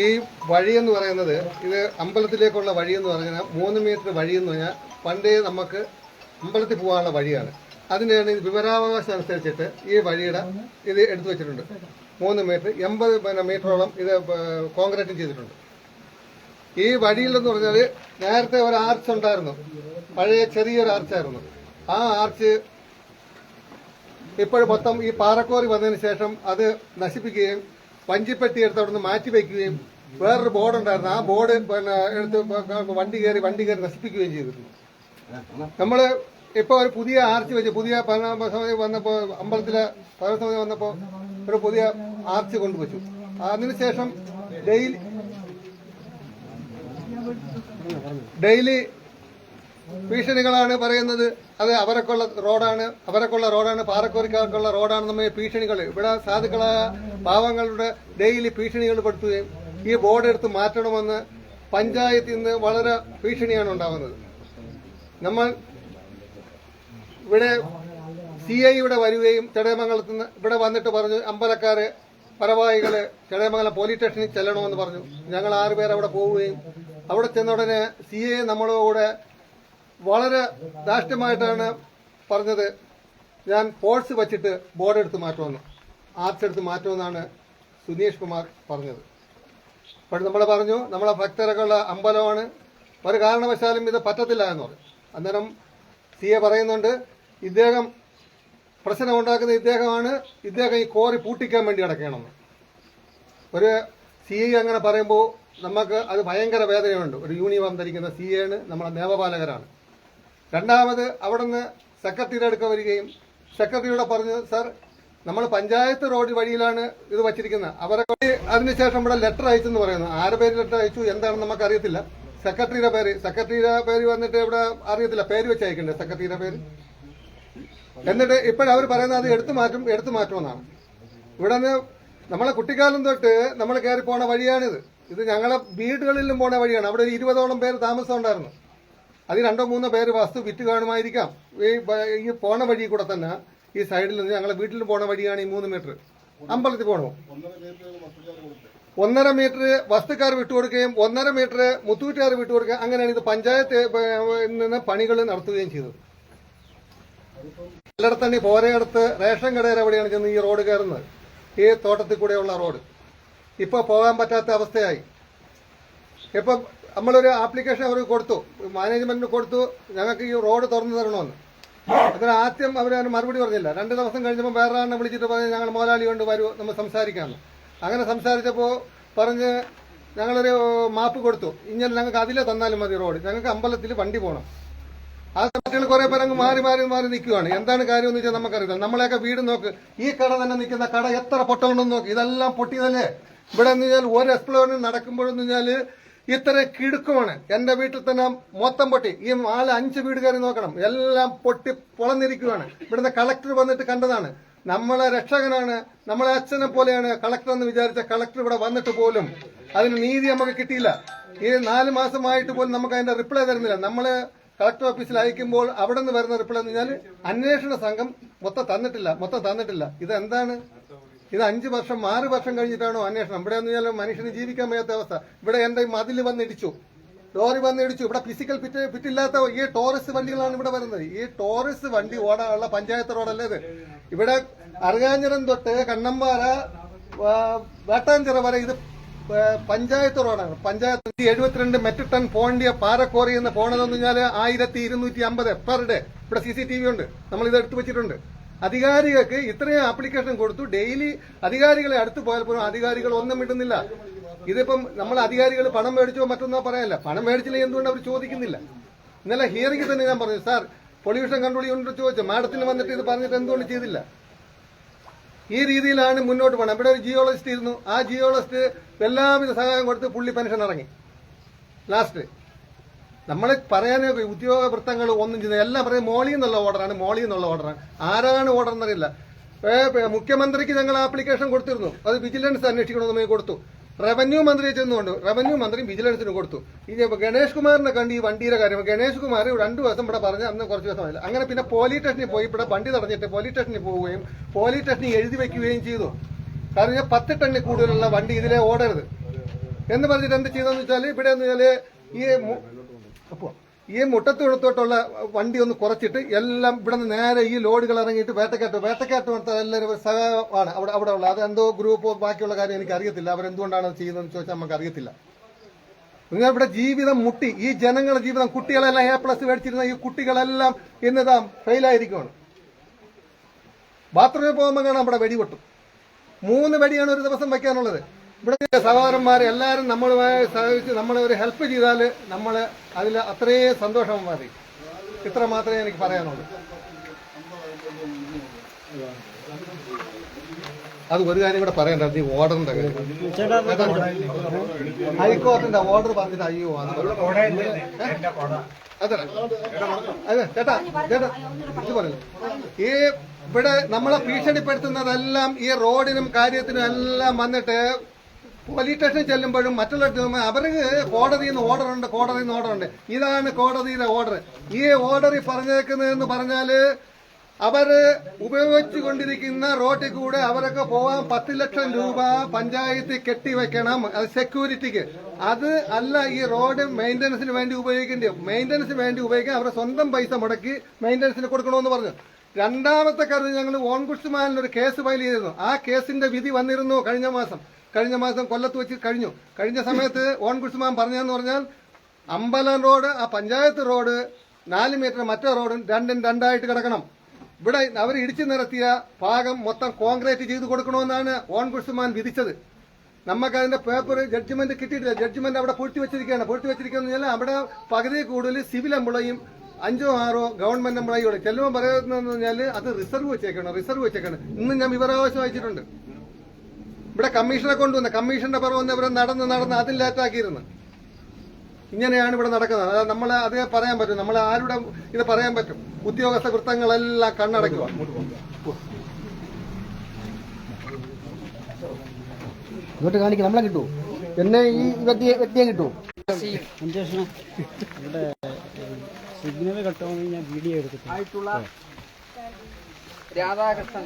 ഈ വഴിയെന്ന് പറയുന്നത്, ഇത് അമ്പലത്തിലേക്കുള്ള വഴിയെന്ന് പറഞ്ഞാൽ 3 മീറ്റർ വഴിയെന്ന് പറഞ്ഞാൽ പണ്ടേ നമുക്ക് അമ്പലത്തിൽ പോകാനുള്ള വഴിയാണ്. അതിനാണ് വിവരാവകാശം അനുസരിച്ചിട്ട് ഈ വഴിയുടെ ഇത് എടുത്തു വെച്ചിട്ടുണ്ട്. 3 മീറ്റർ 80 മീറ്ററോളം ഇത് കോൺക്രീറ്റ് ചെയ്തിട്ടുണ്ട്. ഈ വഴിയിലെന്ന് പറഞ്ഞാൽ നേരത്തെ ഒരു ആർച്ച് ഉണ്ടായിരുന്നു, പഴയ ചെറിയൊരു ആർച്ചായിരുന്നു. ആ ആർച്ച് ഇപ്പോൾ മൊത്തം ഈ പാറക്കോറി വന്നതിന് ശേഷം അത് നശിപ്പിക്കുകയും വഞ്ചിപ്പെട്ടി എടുത്ത് അവിടെ നിന്ന് മാറ്റി വയ്ക്കുകയും വേറൊരു ബോർഡ് ഉണ്ടായിരുന്നു, ആ ബോർഡ് എടുത്ത് വണ്ടി കയറി നശിപ്പിക്കുകയും ചെയ്തിട്ടുണ്ട്. നമ്മൾ ഇപ്പോൾ ഒരു പുതിയ ആർച്ച് വെച്ച്, പുതിയ ഭരണസമിതി വന്നപ്പോൾ, അമ്പലത്തിലെ ഭരണസമിതി വന്നപ്പോൾ ഒരു പുതിയ ആർച്ച് കൊണ്ടുവച്ചു. അതിനുശേഷം ഡെയിലി ഭീഷണികളാണ് പറയുന്നത്. അത് അവരൊക്കെയുള്ള റോഡാണ്, പാറക്കോറിക്കാർക്കുള്ള റോഡാണ്. നമ്മൾ ഭീഷണികൾ ഇവിടെ സാധുക്കളായ പാവങ്ങളുടെ ഡെയിലി ഭീഷണികൾ പെടുത്തുകയും ഈ ബോർഡ് എടുത്ത് മാറ്റണമെന്ന് പഞ്ചായത്തിൽ നിന്ന് വളരെ ഭീഷണിയാണ് ഉണ്ടാകുന്നത്. നമ്മൾ ഇവിടെ CI ഇവിടെ വരികയും ചടയമംഗലത്ത് നിന്ന് ഇവിടെ വന്നിട്ട് പറഞ്ഞു, അമ്പലക്കാര് പരവാഹികള് ചടയമംഗലം പോലീസ് സ്റ്റേഷനിൽ ചെല്ലണമെന്ന് പറഞ്ഞു. ഞങ്ങൾ 6 പേർ അവിടെ പോവുകയും അവിടെ ചെന്ന ഉടനെ CI നമ്മുടെ കൂടെ വളരെ ധാർഷ്ട്യമായിട്ടാണ് പറഞ്ഞത്, ഞാൻ ഫോഴ്സ് വച്ചിട്ട് ബോർഡ് എടുത്ത് മാറ്റുമെന്ന്, ആർച്ച് എടുത്ത് മാറ്റുമെന്നാണ് സുനീഷ് കുമാർ പറഞ്ഞത്. അപ്പോൾ നമ്മൾ പറഞ്ഞു, നമ്മളെ ഭക്തരൊക്കെയുള്ള അമ്പലമാണ്, ഒരു കാരണവശാലും ഇത് പറ്റത്തില്ല എന്ന് പറഞ്ഞു. അന്നേരം CI പറയുന്നുണ്ട്, ഇദ്ദേഹം പ്രശ്നമുണ്ടാക്കുന്ന ഇദ്ദേഹമാണ്, ഇദ്ദേഹം ഈ കോറി പൂട്ടിക്കാൻ വേണ്ടി കിടക്കണമെന്ന്. ഒരു CI അങ്ങനെ പറയുമ്പോൾ നമുക്ക് അത് ഭയങ്കര വേദനയുണ്ട്. ഒരു യൂണിഫോം ധരിക്കുന്ന CI ആണ്, നമ്മളെ നിയമപാലകരാണ്. രണ്ടാമത് അവിടെ നിന്ന് സെക്രട്ടറിയുടെ അടുക്ക വരികയും സെക്രട്ടറിയോട് പറഞ്ഞു, സർ നമ്മൾ പഞ്ചായത്ത് റോഡ് വഴിയിലാണ് ഇത് വച്ചിരിക്കുന്നത്, അവരൊക്കെ അതിനുശേഷം ഇവിടെ ലെറ്റർ അയച്ചെന്ന് പറയുന്നു. ആരുടെ പേര് ലെറ്റർ അയച്ചു എന്താണെന്ന് നമുക്ക് അറിയത്തില്ല. സെക്രട്ടറിയുടെ പേര് വന്നിട്ട് ഇവിടെ അറിയത്തില്ല, പേര് വെച്ച് അയക്കണ്ടേ സെക്രട്ടറിയുടെ പേര്. എന്നിട്ട് ഇപ്പോഴവർ പറയുന്നത് അത് എടുത്തു മാറ്റുമെന്നാണ്. ഇവിടെ നിന്ന് നമ്മളെ കുട്ടിക്കാലം തൊട്ട് നമ്മൾ കയറി പോണ വഴിയാണിത്. ഇത് ഞങ്ങളെ വീടുകളിലും പോണ വഴിയാണ്. അവിടെ ഒരു 20ഓളം പേര് താമസം ഉണ്ടായിരുന്നു. അത് 2-3 പേര് വസ്തു വിറ്റ് കാണുമായിരിക്കാം. ഈ പോണ വഴി കൂടെ തന്നെ ഈ സൈഡിൽ നിന്ന് ഞങ്ങളെ വീട്ടിൽ പോണ വഴിയാണ് ഈ 3 മീറ്റർ. അമ്പലത്തിൽ പോകണോ 1.5 മീറ്റർ വസ്തുക്കാർ വിട്ടുകൊടുക്കുകയും 1.5 മീറ്റർ മുത്തൂറ്റുകാർ വിട്ടുകൊടുക്കുകയും അങ്ങനെയാണ് ഇത് പഞ്ചായത്ത് നിന്ന് പണികൾ നടത്തുകയും ചെയ്തത്. എല്ലായിടത്തന്നെ പോരയടുത്ത് റേഷൻ കടയുടെ അവിടെയാണ് ചെന്ന് ഈ റോഡ് കയറുന്നത്, ഈ തോട്ടത്തിൽ കൂടെയുള്ള റോഡ്. ഇപ്പൊ പോകാൻ പറ്റാത്ത അവസ്ഥയായി. ഇപ്പം നമ്മളൊരു ആപ്ലിക്കേഷൻ അവർക്ക് കൊടുത്തു, മാനേജ്മെന്റിന് കൊടുത്തു, ഞങ്ങൾക്ക് ഈ റോഡ് തുറന്നു തരണമെന്ന്. അതിന് ആദ്യം അവരതിന് മറുപടി പറഞ്ഞില്ല. 2 ദിവസം കഴിഞ്ഞപ്പോൾ വേറെ ആളിനെ വിളിച്ചിട്ട് പറഞ്ഞ് ഞങ്ങൾ മുതലാളി കൊണ്ട് വരൂ, നമ്മൾ സംസാരിക്കാമെന്ന്. അങ്ങനെ സംസാരിച്ചപ്പോൾ പറഞ്ഞ് ഞങ്ങളൊരു മാപ്പ് കൊടുത്തു, ഇങ്ങനെ ഞങ്ങൾക്ക് അതിലെ തന്നാലും മതി റോഡ്, ഞങ്ങൾക്ക് അമ്പലത്തിൽ വണ്ടി പോകണം. ആ സമയത്തിൽ കുറെ പേര് അങ്ങ് മാറി നിൽക്കുകയാണ്. എന്താണ് കാര്യം എന്ന് വെച്ചാൽ നമുക്കറിയില്ല. നമ്മളെയൊക്കെ വീട് നോക്ക്, ഈ കട തന്നെ നിൽക്കുന്ന കട എത്ര പൊട്ടമുണ്ടെന്ന് നോക്ക്, ഇതെല്ലാം പൊട്ടിയതല്ലേ. ഇവിടെ എന്ന് വെച്ചാൽ ഒരു എക്സ്പ്ലോറിന് നടക്കുമ്പോഴെന്ന് വെച്ചാല് ഇത്ര കിടുക്കുമാണ്. എന്റെ വീട്ടിൽ തന്നെ മൊത്തം പൊട്ടി. ഈ 4-5 വീട് കയറി നോക്കണം, എല്ലാം പൊട്ടി പൊളന്നിരിക്കുകയാണ്. ഇവിടുന്ന് കളക്ടർ വന്നിട്ട് കണ്ടതാണ്. നമ്മളെ രക്ഷകനാണ്, നമ്മളെ അച്ഛനെ പോലെയാണ് കളക്ടർ എന്ന് വിചാരിച്ച കളക്ടർ ഇവിടെ വന്നിട്ട് പോലും അതിന് നീതി നമുക്ക് കിട്ടിയില്ല. ഈ 4 മാസമായിട്ട് പോലും നമുക്ക് അതിന്റെ റിപ്ലൈ തരുന്നില്ല. നമ്മള് കളക്ടർ ഓഫീസിൽ അയക്കുമ്പോൾ അവിടെ നിന്ന് വരുന്ന റിപ്ലൈ എന്ന് പറഞ്ഞാൽ അന്വേഷണ സംഘം മൊത്തം തന്നിട്ടില്ല. ഇതെന്താണ്? ഇത് 5 വർഷം 6 വർഷം കഴിഞ്ഞിട്ടാണോ അന്വേഷണം? ഇവിടെ എന്ന് പറഞ്ഞാൽ മനുഷ്യന് ജീവിക്കാൻ വയ്യാത്ത അവസ്ഥ. ഇവിടെ എന്റെ മതിൽ വന്നിടിച്ചു, ലോറി വന്നിടിച്ചു. ഇവിടെ ഫിസിക്കൽ ഫിറ്റില്ലാത്ത ഈ ടൂറിസ്റ്റ് വണ്ടികളാണ് ഇവിടെ വരുന്നത്. ഈ ടൂറിസ്റ്റ് വണ്ടി ഓടാനുള്ള പഞ്ചായത്ത് റോഡല്ലേ ഇത്. ഇവിടെ അറുകാഞ്ഞിറം തൊട്ട് കണ്ണമ്പാറ വേട്ടാഞ്ചിറ വരെ ഇത് പഞ്ചായത്ത് റോഡാണ്. പഞ്ചായത്ത് 72 മെട്രിക് ടൺ പോണ്ടിയ പാറക്കോറി എന്ന് പോണതെന്ന് പറഞ്ഞാൽ 1250 പെർ ഡേ. ഇവിടെ CCTV ഉണ്ട്, നമ്മൾ ഇത് എടുത്തു വെച്ചിട്ടുണ്ട്. അധികാരികൾക്ക് ഇത്രയും ആപ്ലിക്കേഷൻ കൊടുത്തു. ഡെയിലി അധികാരികളെ അടുത്ത് പോയാൽ പോലും അധികാരികൾ ഒന്നും മിണ്ടുന്നില്ല. ഇതിപ്പം നമ്മൾ അധികാരികൾ പണം മേടിച്ചോ മറ്റൊന്നോ പറയാനില്ല. പണം മേടിച്ചില്ല എന്തുകൊണ്ട് അവർ ചോദിക്കുന്നില്ല? ഇന്നലെ ഹിയറിംഗ് തന്നെ ഞാൻ പറഞ്ഞു, സാർ പൊല്യൂഷൻ കൺട്രോൾ യൂണിറ്റ് ചോദിച്ചു, മാഡത്തിന് വന്നിട്ട് ഇത് പറഞ്ഞിട്ട് എന്തുകൊണ്ട് ചെയ്തില്ല? ഈ രീതിയിലാണ് മുന്നോട്ട് പോകണം. ഇവിടെ ഒരു ജിയോളജിസ്റ്റ് ഇരുന്നു, ആ ജിയോളജിസ്റ്റ് എല്ലാവിധ സഹായം കൊടുത്ത് പുള്ളി പെൻഷൻ ഇറങ്ങി. ലാസ്റ്റ് നമ്മൾ പറയാൻ ഉദ്യോഗ വൃത്തങ്ങൾ ഒന്നും ചെയ്യുന്നത് എല്ലാം പറയും മോളിൽ നിന്നുള്ള ഓർഡറാണ്. ആരാണ് ഓർഡർ എന്നറിയില്ല. മുഖ്യമന്ത്രിക്ക് ഞങ്ങൾ ആപ്ലിക്കേഷൻ കൊടുത്തിരുന്നു, അത് വിജിലൻസ് അന്വേഷിക്കണമെന്ന് കൊടുത്തു. റവന്യൂ മന്ത്രിയെ ചെന്നുകൊണ്ട് റവന്യൂ മന്ത്രി വിജിലൻസിന് കൊടുത്തു. ഈ ഗണേഷ് കുമാറിനെ കണ്ട് ഈ വണ്ടിയുടെ കാര്യം ഗണേഷ് കുമാർ 2 ദിവസം ഇവിടെ പറഞ്ഞ് അന്ന് കുറച്ച് ദിവസമായില്ല. അങ്ങനെ പിന്നെ പോലീസ് സ്റ്റേഷനിൽ പോയി ഇവിടെ വണ്ടി തടഞ്ഞിട്ട് പോലീസ് സ്റ്റേഷനിൽ പോവുകയും പോലീസ് സ്റ്റേഷനിൽ എഴുതി വെക്കുകയും ചെയ്തു. കാരണം 10 ടണ്ണിൽ കൂടുതലുള്ള വണ്ടി ഇതിലെ ഓടരുത് എന്ന് പറഞ്ഞിട്ട് എന്ത് ചെയ്തെന്ന് വെച്ചാൽ ഇവിടെ എന്ന് വെച്ചാൽ ഈ മുട്ടത്തോട്ടുള്ള വണ്ടി ഒന്ന് കുറച്ചിട്ട് എല്ലാം ഇവിടെ നിന്ന് നേരെ ഈ ലോഡുകൾ ഇറങ്ങിയിട്ട് വേട്ടക്കാട്ട് എല്ലാവരും സഹമാണ് അവിടെ ഉള്ള അതെന്തോ ഗ്രൂപ്പോ ബാക്കിയുള്ള കാര്യം എനിക്ക് അറിയത്തില്ല. അവരെന്തുകൊണ്ടാണ് അത് ചെയ്യുന്നതെന്ന് ചോദിച്ചാൽ നമുക്ക് അറിയത്തില്ല. നിങ്ങൾ ഇവിടെ ജീവിതം മുട്ടി ഈ ജനങ്ങളുടെ ജീവിതം കുട്ടികളെല്ലാം A+ മേടിച്ചിരുന്ന ഈ കുട്ടികളെല്ലാം എന്നതാ ഫെയിലായിരിക്കുവാണ്. ബാത്റൂമിൽ പോകുമ്പോൾ കാണാം അവിടെ വെടിപൊട്ടും. 3 വെടിയാണ് ഒരു ദിവസം വയ്ക്കാനുള്ളത്. ഇവിടെ സഹോദരന്മാരെ എല്ലാവരും നമ്മളുമായി സഹകരിച്ച് നമ്മളെ ഒരു ഹെൽപ്പ് ചെയ്താൽ നമ്മൾ അതിൽ അത്രയും സന്തോഷം മതി. ഇത്ര മാത്രമേ എനിക്ക് പറയാനുള്ളൂ. അത് ഒരു കാര്യം കൂടെ പറയണ്ട, ഈ ഓർഡറിന്റെ കാര്യം. ഹൈക്കോടതിന്റെ ഓർഡർ പറഞ്ഞിട്ട് അയ്യോ അതെ ചേട്ടാ ഇത് പറയില്ല. ഈ ഇവിടെ നമ്മളെ ഭീഷണിപ്പെടുത്തുന്നതെല്ലാം ഈ റോഡിനും കാര്യത്തിനും എല്ലാം വന്നിട്ട് പോലീസ് സ്റ്റേഷനിൽ ചെല്ലുമ്പോഴും മറ്റുള്ള അവർക്ക് കോടതിയിൽ നിന്ന് ഓർഡറുണ്ട്. ഇതാണ് കോടതിയുടെ ഓർഡർ. ഈ ഓർഡറിൽ പറഞ്ഞേക്കുന്നതെന്ന് പറഞ്ഞാല് അവര് ഉപയോഗിച്ചുകൊണ്ടിരിക്കുന്ന റോഡിൽ കൂടെ അവരൊക്കെ പോവാൻ 10 ലക്ഷം രൂപ പഞ്ചായത്ത് കെട്ടിവെക്കണം. അത് സെക്യൂരിറ്റിക്ക്. അത് അല്ല ഈ റോഡ് മെയിന്റനൻസിന് വേണ്ടി ഉപയോഗിക്കാൻ അവരുടെ സ്വന്തം പൈസ മുടക്കി മെയിന്റനൻസിന് കൊടുക്കണമെന്ന് പറഞ്ഞു. രണ്ടാമത്തെ കാര്യം ഞങ്ങൾ ഓൺകുഷ്മാനിൽ ഒരു കേസ് ഫയൽ ചെയ്തിരുന്നു. ആ കേസിന്റെ വിധി വന്നിരുന്നു കഴിഞ്ഞ മാസം കൊല്ലത്ത് വെച്ച് കഴിഞ്ഞ സമയത്ത് ഓൺകുഷ്മാൻ പറഞ്ഞതെന്ന് പറഞ്ഞാൽ അമ്പലം റോഡ് ആ പഞ്ചായത്ത് റോഡ് 4 മീറ്റർ മറ്റേ റോഡും 2 കിടക്കണം. ഇവിടെ അവർ ഇടിച്ചു നിരത്തിയ ഭാഗം മൊത്തം കോൺക്രീറ്റ് ചെയ്ത് കൊടുക്കണമെന്നാണ് ഓൺകുഷ്മാൻ വിധിച്ചത്. നമുക്ക് അതിന്റെ പേപ്പർ ജഡ്ജ്മെന്റ് കിട്ടിയിട്ടില്ല. ജഡ്ജ്മെന്റ് അവിടെ പൂഴ്ത്തി വെച്ചിരിക്കുകയാണ്. അവിടെ പകുതി കൂടുതൽ സിവിൽ എംപ്ലോയിയും 5-6 ഗവൺമെന്റ് എംപ്ലോയികളും ചെല്ലുമ്പോൾ പറയുന്നതെന്ന് പറഞ്ഞാൽ അത് റിസർവ് വെച്ചേക്കാണ്. ഇന്ന് ഞാൻ വിവരാവകാശം അയച്ചിട്ടുണ്ട്. ഇവിടെ കമ്മീഷനെ കൊണ്ടുവന്ന കമ്മീഷന്റെ പുറം ഇവരെ നടന്ന് അതിൽ ലേറ്റാക്കിയിരുന്നു. ഇങ്ങനെയാണ് ഇവിടെ നടക്കുന്നത്. അതായത് നമ്മളെ അത് പറയാൻ പറ്റും. നമ്മളെ ആരുടെ ഇത് പറയാൻ പറ്റും. ഉദ്യോഗസ്ഥ വൃത്തങ്ങളെല്ലാം കണ്ണടയ്ക്കുക. ഇങ്ങോട്ട് കാണിക്കും നമ്മളെ കിട്ടൂ. എന്നെ ഈ വ്യക്തിയെ കിട്ടൂ. അന്വേഷണം ഇവിടെ സിഗ്നൽ കട്ടുമെന്ന് ഞാൻ വീഡിയോ എടുത്തിട്ടുള്ള രാധാകൃഷ്ണൻ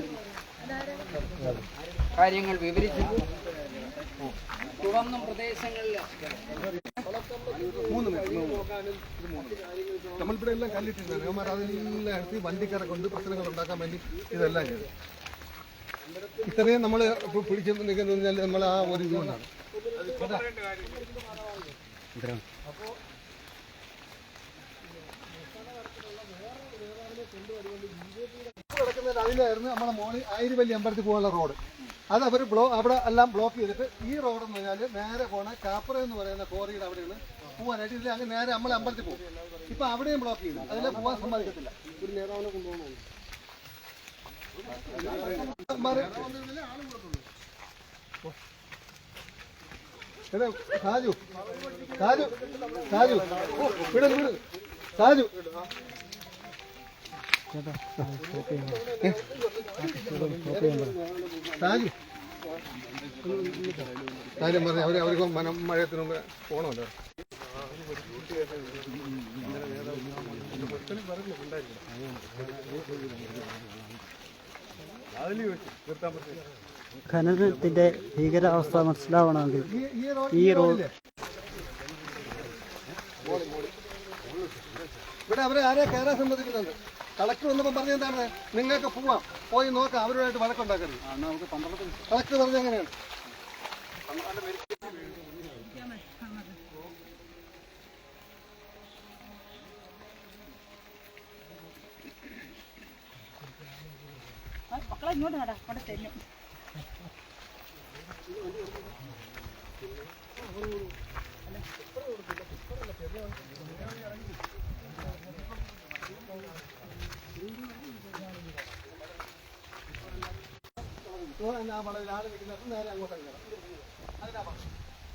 കാര്യങ്ങൾ വിവരിച്ചു. തുടർന്നും പ്രദേശങ്ങളിൽ നമ്മളിവിടെ എല്ലാം കല്ലിട്ടിരുന്നു. അവന്മാർ അതെല്ലാം എടുത്ത് വണ്ടിക്കാരെ കൊണ്ട് പ്രശ്നങ്ങൾ ഉണ്ടാക്കാൻ വേണ്ടി ഇതെല്ലാം ചെയ്തു. ഇത്രയും നമ്മൾ പിടിച്ചു നിൽക്കുന്ന നമ്മൾ ആ ഒരു ഇതുകൊണ്ടാണ്. അതിലായിരുന്നു നമ്മളെ മോളിൽ ആയിരവല്ലി അമ്പലത്തിൽ പോകാനുള്ള റോഡ്. അത് അവർ അവിടെ എല്ലാം ബ്ലോക്ക് ചെയ്തിട്ട് ഈ റോഡെന്ന് പറഞ്ഞാൽ നേരെ പോണ കാപ്പറ എന്ന് പറയുന്ന കോറിയുടെ അവിടെയാണ് പോകാനായിട്ട്. ഇതിൽ അങ്ങ് നേരെ നമ്മളെ അമ്പലത്തിൽ പോകും. ഇപ്പൊ അവിടെയും ബ്ലോക്ക് ചെയ്യുന്നു. അതിലെ പോകാൻ സമ്മതിക്കത്തില്ല. ഒരു നേതാവിനെ കൊണ്ടുപോകണം. സാജു കാര്യം പറഞ്ഞ അവർക്ക് മഴയത്തിന് മുമ്പ് പോകണമല്ലോ. ഖനനത്തിന്റെ ഭീകരാവസ്ഥ മനസ്സിലാവണമെങ്കിൽ ഈ റോഡ് ഇവിടെ അവരെ ആരെയാ കയറാൻ സമ്മതിക്കുന്നുണ്ട്. കളക്ടർ വന്നപ്പോൾ പറഞ്ഞെന്താണ്, നിങ്ങൾക്ക് പോവാം, പോയി നോക്കാം, അവരുമായിട്ട് വഴക്കുണ്ടാക്കരുത്. കളക്ടർ പറഞ്ഞ എങ്ങനെയാണ്? ഇങ്ങോട്ട് നടാ, അവിടെ തെന്നു.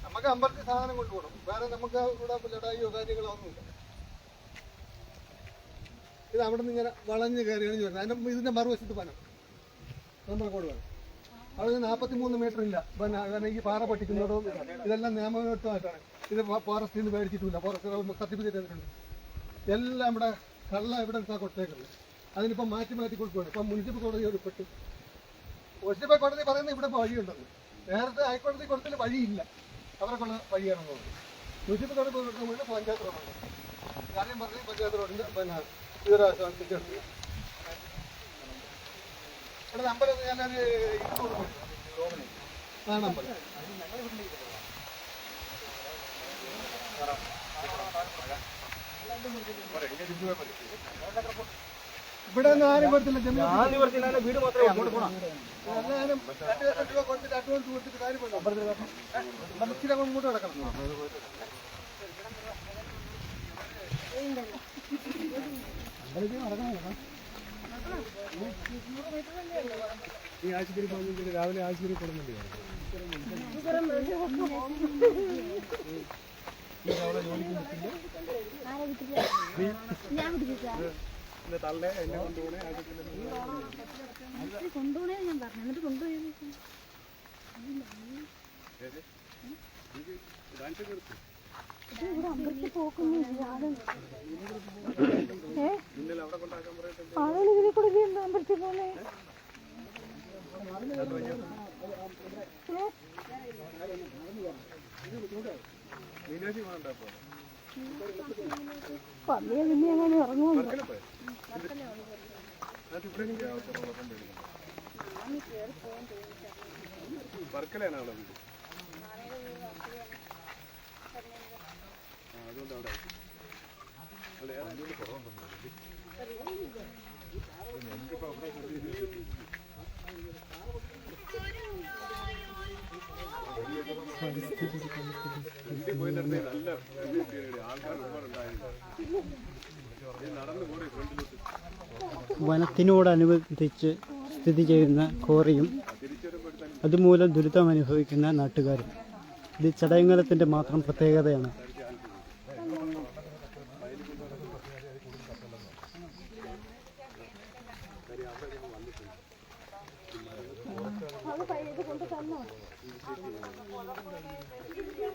നമുക്ക് അമ്പലത്തിൽ സാധനം കൊണ്ടുപോകണം. വേറെ നമുക്ക് ഇവിടെ ലടായിയോ കാര്യങ്ങളോ ഒന്നുമില്ല. ഇത് അവിടെ നിന്ന് ഇങ്ങനെ വളഞ്ഞ് കയറിയാണ് വരുന്നത്. അതിന്റെ ഇതിന്റെ മറുവശത്ത് പനം നമ്മൾ കൊണ്ട് വേണം. അവിടെ 43 മീറ്റർ ഇല്ല. പിന്നെ ഈ പാറ പൊട്ടിക്കുന്നതും ഇതെല്ലാം നിയമവിരുദ്ധമായിട്ടാണ്. ഇത് ഫോറസ്റ്റിൽ നിന്ന് മേടിച്ചിട്ടില്ല, ഫോറസ്റ്റ് സർട്ടിഫിക്കറ്റ് തന്നിട്ടുണ്ട്. എല്ലാം ഇവിടെ കള്ള എവിഡൻസാണ് കൊടുത്തേക്കുന്നത്. അതിനിപ്പം മാറ്റി കൊടുക്കുകയാണ്. ഇപ്പം മുനിസിപ്പൽ കോടതി ഉൾപ്പെട്ടു. മുനിസിപ്പൽ കോടതി പറയുന്നത് ഇവിടെ വഴിയുണ്ടെന്ന്. നേരത്തെ ഹൈക്കോടതി കൊടുത്തതിൽ വഴിയില്ല, അവർക്കുള്ള വഴിയാണെന്ന് തോന്നുന്നു. മുനിസിപ്പൽ കോടതി കൊടുക്കുമ്പോൾ പഞ്ചായത്ത് റോഡുണ്ട്. കാര്യം പറഞ്ഞ് പഞ്ചായത്ത് റോഡിൻ്റെ പിന്നെ ഇവിടെ നമ്പർ ഞാനൊരു 200 ആ നമ്പർ ഇവിടെ ഒന്നും ആരും കൊടുത്തില്ല. വീട് മാത്രമേ അങ്ങോട്ട് പോകണം. എല്ലാവരും 2 ലക്ഷം രൂപ കൊടുത്തിട്ട് അഡ്വാൻസ് കൊടുത്തിട്ട് കാര്യമുണ്ടോ? ഇച്ചിരി അങ്ങോട്ട് കിടക്കണം. ഈ ആശുപത്രി പോകുന്നെങ്കിൽ രാവിലെ ആശുപത്രി കൊടുക്കുന്നുണ്ട്. തള്ളേ എന്നെ കൊണ്ടുപോണേ ഞാൻ പറഞ്ഞു. എന്നിട്ട് കൊണ്ടുപോയി ഇവിടെ അമ്പലത്തിൽ പോക്കുന്നില്ല. ആളുകൾ ഇതിൽ കൂടെ എന്താ അമ്പലത്തിൽ പോണേ? പന്നിയെ പിന്നെ എങ്ങനെ ഇറങ്ങുമല്ലോ. വർക്കലാണോ വീട്? അതുകൊണ്ട് അവിടെ വനത്തിനോടനുബന്ധിച്ച് സ്ഥിതി ചെയ്യുന്ന കോറിയും അതുമൂലം ദുരിതമനുഭവിക്കുന്ന നാട്ടുകാരും ഇത് ചടയമംഗലത്തിൻ്റെ മാത്രം പ്രത്യേകതയാണ്.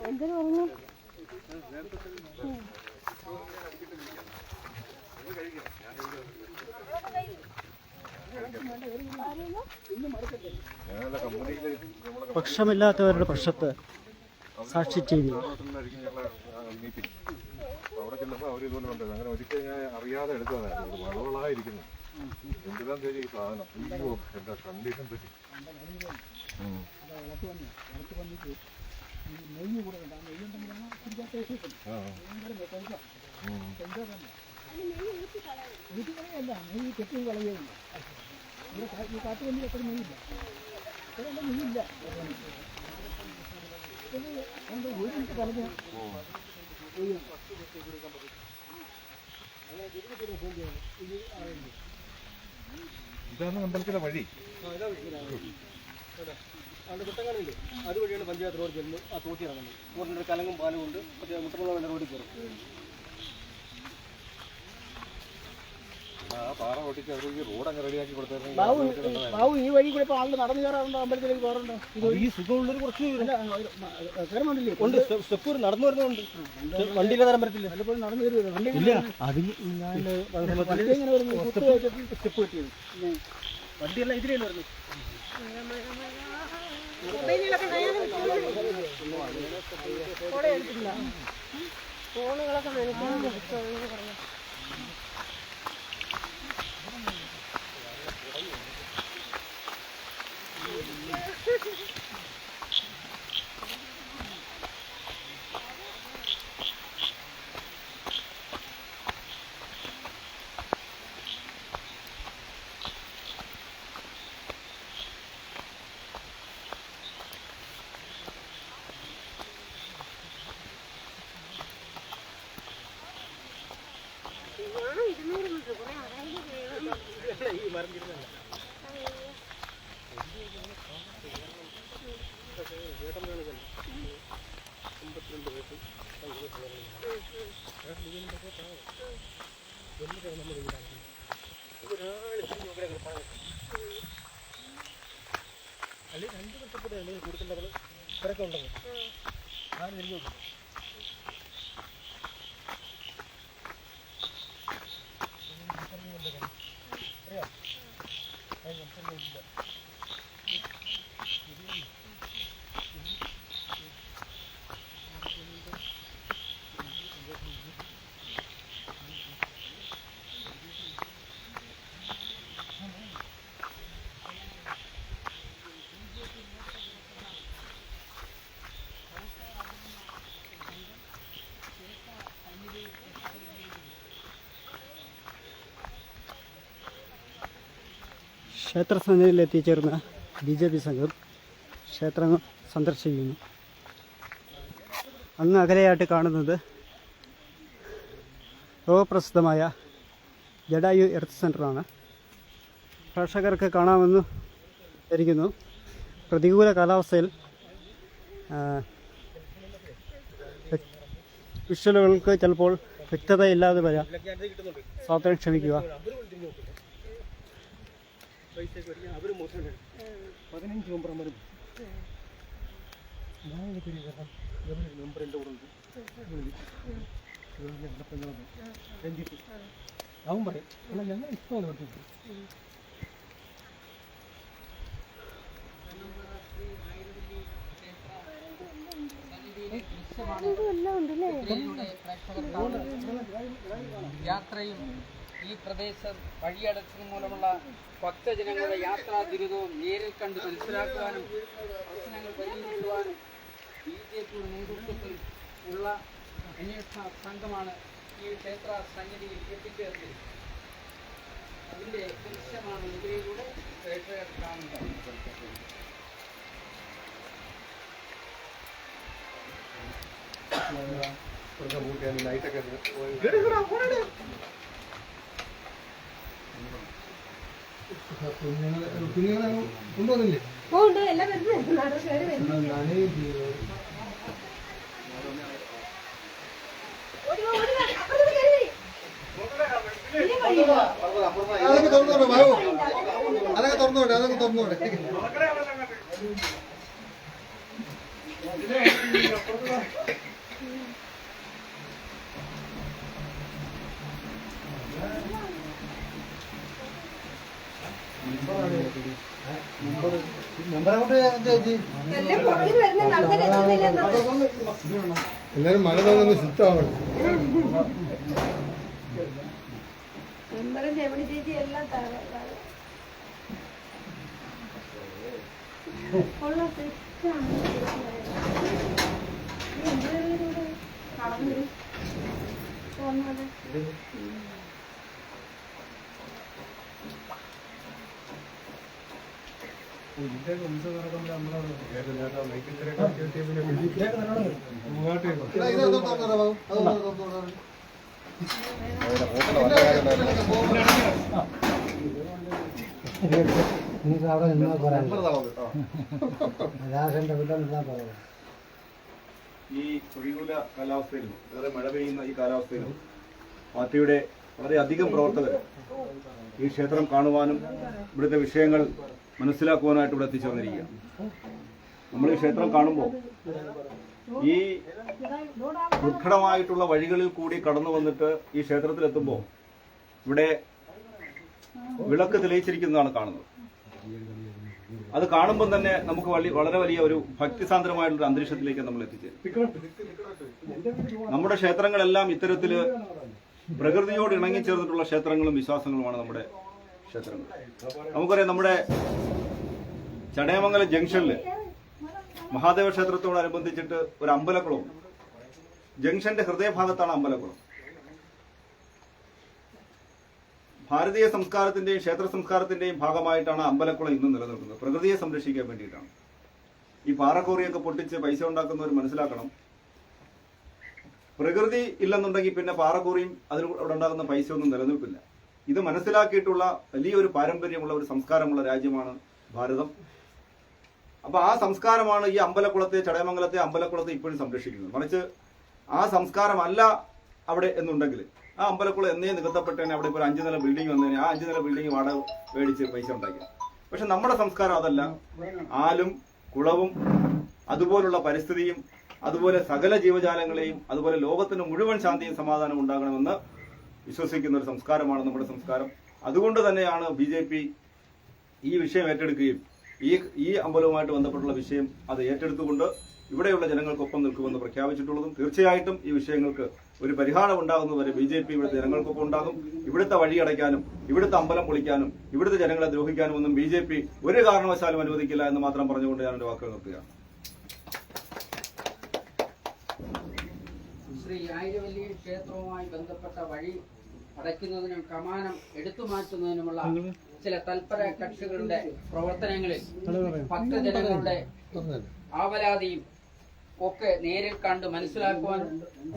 എന്തിനു പറഞ്ഞു? പക്ഷമില്ലാത്തവരുടെ പക്ഷത്ത് സാക്ഷി ടി വി. അവിടെ ചെന്നപ്പോൾ അവർ ഇതുപോലെ കണ്ടത്. അങ്ങനെ ഒരിക്കൽ ഞാൻ അറിയാതെ എടുത്തതായിരുന്നു. വളവളായിരിക്കുന്നു. എന്തിനാ തരും ഈ സാധനം? അയ്യോ, എന്താ കണ്ടീഷൻ പറ്റി. ഇതാണ് അമ്പലത്തിലെ വഴി. അതുവഴിയാണ് പഞ്ചായത്ത് റോഡ് ചെല്ലുന്നു. ആ തോട്ടി ഇറങ്ങുന്നു. റോഡിൻ്റെ ഒരു കലങ്ങും പാലും കൊണ്ട് മറ്റേ മുട്ടമുള്ള റോഡിൽ കയറും. ആ പാറ പൊട്ടിച്ച് അവർ ഈ റോഡ് അങ്ങ് റെഡിയാക്കി കൊടുത്തായിരുന്നു. ബാബു ഈ വഴി കൂടെ ഇപ്പോൾ ആളുകൾ നടന്നു കയറാറുണ്ടോ? അമ്പലത്തിലേക്ക് കയറുണ്ടോ? ഈ സുഖമുള്ളൊരു കുറച്ച് കയറുന്നുണ്ടല്ലേ? ഉണ്ട്. സ്റ്റെപ്പ് നടന്നു വരുന്നുണ്ട്. വണ്ടിയിലെ തരം വരത്തില്ല. വല്ലപ്പോഴും നടന്നു കയറി ഇല്ല. അതിൽ ഞാൻ എങ്ങനെ വരുന്നു? സ്റ്റെപ്പ് കിട്ടിയത് വണ്ടിയെല്ലാം ഇതിലാണ് വരുന്നത്. ഫോണുകളൊക്കെ ഈ മരം തിരുന്നല്ല. ക്ഷേത്രസന്നിധിയിൽ എത്തിച്ചേർന്ന BJP സംഘം ക്ഷേത്രം സന്ദർശിക്കുന്നു. അങ്ങ് അകലെയായിട്ട് കാണുന്നത് ലോകപ്രസിദ്ധമായ ജഡായു എർത്ത് സെൻ്ററാണ്. പ്രേക്ഷകർക്ക് കാണാമെന്ന് ധരിക്കുന്നു. പ്രതികൂല കാലാവസ്ഥയിൽ വിഷ്വലുകൾക്ക് ചിലപ്പോൾ വ്യക്തതയില്ലാതെ വരാം. സ്വാതന്ത്ര്യം ക്ഷമിക്കുക. 15 മെമ്പർമാരും അവൻ പറയും എന്നാൽ ഞങ്ങൾ ഇഷ്ടമാണ് പഠിച്ചത്. യാത്രയും ഈ പ്രദേശം വഴിയടച്ചത് മൂലമുള്ള ഭക്തജനങ്ങളുടെ യാത്രാ ദുരിതവും നേരിൽ കണ്ട് മനസ്സിലാക്കുവാനും പ്രശ്നങ്ങൾ പരിഹരിക്കുവാനും BJPയുടെ നേതൃത്വത്തിൽ ഉള്ള അന്വേഷണ സംഘമാണ് ഈ ക്ഷേത്ര സന്നിധിയിൽ എത്തിച്ചേർന്നത്. അതിൻ്റെ ദൃശ്യമാണ് ഇതിലൂടെ പ്രേക്ഷകർ കാണുന്നത്. ലൈറ്റൊക്കെ കുഞ്ഞുങ്ങളെ കൊണ്ടുവന്നില്ലേ? അതൊക്കെ തുറന്നോട്ടെ ബാബു, അതൊക്കെ തുറന്നോട്ടെ. എല്ലാരും മഴ തോന്നുന്നു ശുദ്ധമാണ്. ഈ പ്രതികൂല കാലാവസ്ഥയിലും വളരെ മഴ പെയ്യുന്ന ഈ കാലാവസ്ഥയിലും പാർട്ടിയുടെ വളരെയധികം പ്രവർത്തകർ ഈ ക്ഷേത്രം കാണുവാനും ഇവിടുത്തെ വിഷയങ്ങൾ മനസ്സിലാക്കുവാനായിട്ട് ഇവിടെ എത്തിച്ചേർന്നിരിക്കുകയാണ്. നമ്മൾ ഈ ക്ഷേത്രം കാണുമ്പോൾ ഈ ദുർഘടമായിട്ടുള്ള വഴികളിൽ കൂടി കടന്നു വന്നിട്ട് ഈ ക്ഷേത്രത്തിലെത്തുമ്പോൾ ഇവിടെ വിളക്ക് തെളിയിച്ചിരിക്കുന്നതാണ് കാണുന്നത്. അത് കാണുമ്പോൾ തന്നെ നമുക്ക് വളരെ വലിയ ഒരു ഭക്തിസാന്ദ്രമായിട്ടുള്ള അന്തരീക്ഷത്തിലേക്ക് നമ്മൾ എത്തിച്ചേരും. നമ്മുടെ ക്ഷേത്രങ്ങളെല്ലാം ഇത്തരത്തില് പ്രകൃതിയോട് ഇണങ്ങിച്ചേർന്നിട്ടുള്ള ക്ഷേത്രങ്ങളും വിശ്വാസങ്ങളുമാണ് നമ്മുടെ ക്ഷേത്രങ്ങൾ. നമുക്കറിയാം, നമ്മുടെ ചടയമംഗലം ജംഗ്ഷനിൽ മഹാദേവ ക്ഷേത്രത്തോടനുബന്ധിച്ചിട്ട് ഒരു അമ്പലക്കുളം, ജംഗ്ഷന്റെ ഹൃദയഭാഗത്താണ് അമ്പലക്കുളം. ഭാരതീയ സംസ്കാരത്തിന്റെയും ക്ഷേത്ര സംസ്കാരത്തിന്റെയും ഭാഗമായിട്ടാണ് അമ്പലക്കുളം ഇന്നും നിലനിൽക്കുന്നത്. പ്രകൃതിയെ സംരക്ഷിക്കാൻ വേണ്ടിയിട്ടാണ്. ഈ പാറക്കോറിയൊക്കെ പൊട്ടിച്ച് പൈസ ഉണ്ടാക്കുന്നവർ മനസ്സിലാക്കണം, പ്രകൃതി ഇല്ലെന്നുണ്ടെങ്കിൽ പിന്നെ പാറക്കോറിയും അതിലൂടെ ഉണ്ടാകുന്ന പൈസ ഒന്നും നിലനിൽപ്പില്ല. ഇത് മനസ്സിലാക്കിയിട്ടുള്ള വലിയൊരു പാരമ്പര്യമുള്ള ഒരു സംസ്കാരമുള്ള രാജ്യമാണ് ഭാരതം. അപ്പൊ ആ സംസ്കാരമാണ് ഈ അമ്പലക്കുളത്തെ, ചടയമംഗലത്തെ അമ്പലക്കുളത്തെ ഇപ്പോഴും സംരക്ഷിക്കുന്നത്. മറിച്ച് ആ സംസ്കാരമല്ല അവിടെ എന്നുണ്ടെങ്കിൽ ആ അമ്പലക്കുളം എന്നേ നികത്തപ്പെട്ടതിന് അവിടെ ഇപ്പോൾ ഒരു 5 നില ബിൽഡിംഗ് വന്നതിന് ആ 5 നില ബിൽഡിംഗ് വാടക മേടിച്ച് പൈസ ഉണ്ടാക്കി. പക്ഷെ നമ്മുടെ സംസ്കാരം അതല്ല. ആലും കുളവും അതുപോലുള്ള പരിസ്ഥിതിയും അതുപോലെ സകല ജീവജാലങ്ങളെയും അതുപോലെ ലോകത്തിന് മുഴുവൻ ശാന്തിയും സമാധാനവും ഉണ്ടാകണമെന്ന് വിശ്വസിക്കുന്ന ഒരു സംസ്കാരമാണ് നമ്മുടെ സംസ്കാരം. അതുകൊണ്ട് തന്നെയാണ് BJP ഈ വിഷയം ഏറ്റെടുക്കുകയും ഈ അമ്പലവുമായിട്ട് ബന്ധപ്പെട്ടുള്ള വിഷയം അത് ഏറ്റെടുത്തുകൊണ്ട് ഇവിടെയുള്ള ജനങ്ങൾക്കൊപ്പം നിൽക്കുമെന്ന് പ്രഖ്യാപിച്ചിട്ടുള്ളതും. തീർച്ചയായിട്ടും ഈ വിഷയങ്ങൾക്ക് ഒരു പരിഹാരം ഉണ്ടാകുന്നതുവരെ BJP ഇവിടുത്തെ ജനങ്ങൾക്കൊപ്പം ഉണ്ടാകും. ഇവിടുത്തെ വഴിയടയ്ക്കാനും ഇവിടുത്തെ അമ്പലം പൊളിക്കാനും ഇവിടുത്തെ ജനങ്ങളെ ദ്രോഹിക്കാനും ഒന്നും BJP ഒരു കാരണവശാലും അനുവദിക്കില്ല എന്ന് മാത്രം പറഞ്ഞുകൊണ്ട് ഞാൻ എന്റെ വാക്കുകൾ നിർത്തുകയാണ്. ശ്രീ ആയിരവല്ലി ക്ഷേത്രവുമായി ബന്ധപ്പെട്ട വഴി അടയ്ക്കുന്നതിനും കമാനം എടുത്തുമാറ്റുന്നതിനുമുള്ള ചില തൽപര കക്ഷികളുടെ പ്രവർത്തനങ്ങളിൽ ഭക്തജനങ്ങളുടെ ആവലാതിയും ഒക്കെ നേരിൽ കണ്ട് മനസ്സിലാക്കുവാൻ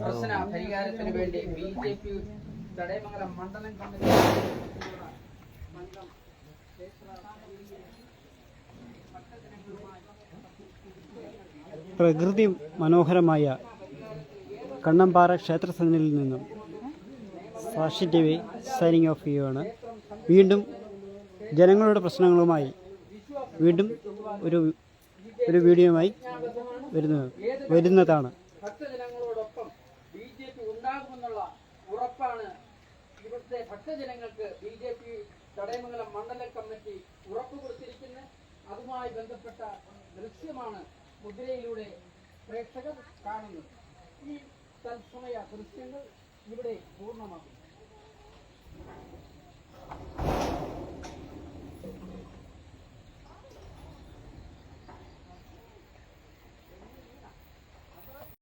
പ്രശ്ന പരിഹാരത്തിന് വേണ്ടി BJP ചടയമംഗലം മണ്ഡലം കമ്മിറ്റി പ്രകൃതി മനോഹരമായ കണ്ണമ്പാറ ക്ഷേത്രസന്നിധിയിൽ നിന്നും സാക്ഷി TV സൈനിങ് ഓഫ് ചെയ്യുകയാണ്. വീണ്ടും ജനങ്ങളുടെ പ്രശ്നങ്ങളുമായി വീണ്ടും ഒരു വീഡിയോയുമായി വരുന്നതാണ്. ഭക്തജനങ്ങളോടൊപ്പം BJP ഉണ്ടാകുമെന്നുള്ള ഉറപ്പാണ് ഇവിടുത്തെ ഭക്തജനങ്ങൾക്ക് BJP ചടയമംഗലം മണ്ഡലം കമ്മിറ്റി ഉറപ്പ് കൊടുത്തിരിക്കുന്നത്. അതുമായി ബന്ധപ്പെട്ട ദൃശ്യമാണ് മുദ്രയിലൂടെ പ്രേക്ഷകർ കാണുന്നത്. ഈ തത്സമയ ദൃശ്യങ്ങൾ ഇവിടെ പൂർണ്ണമാകും.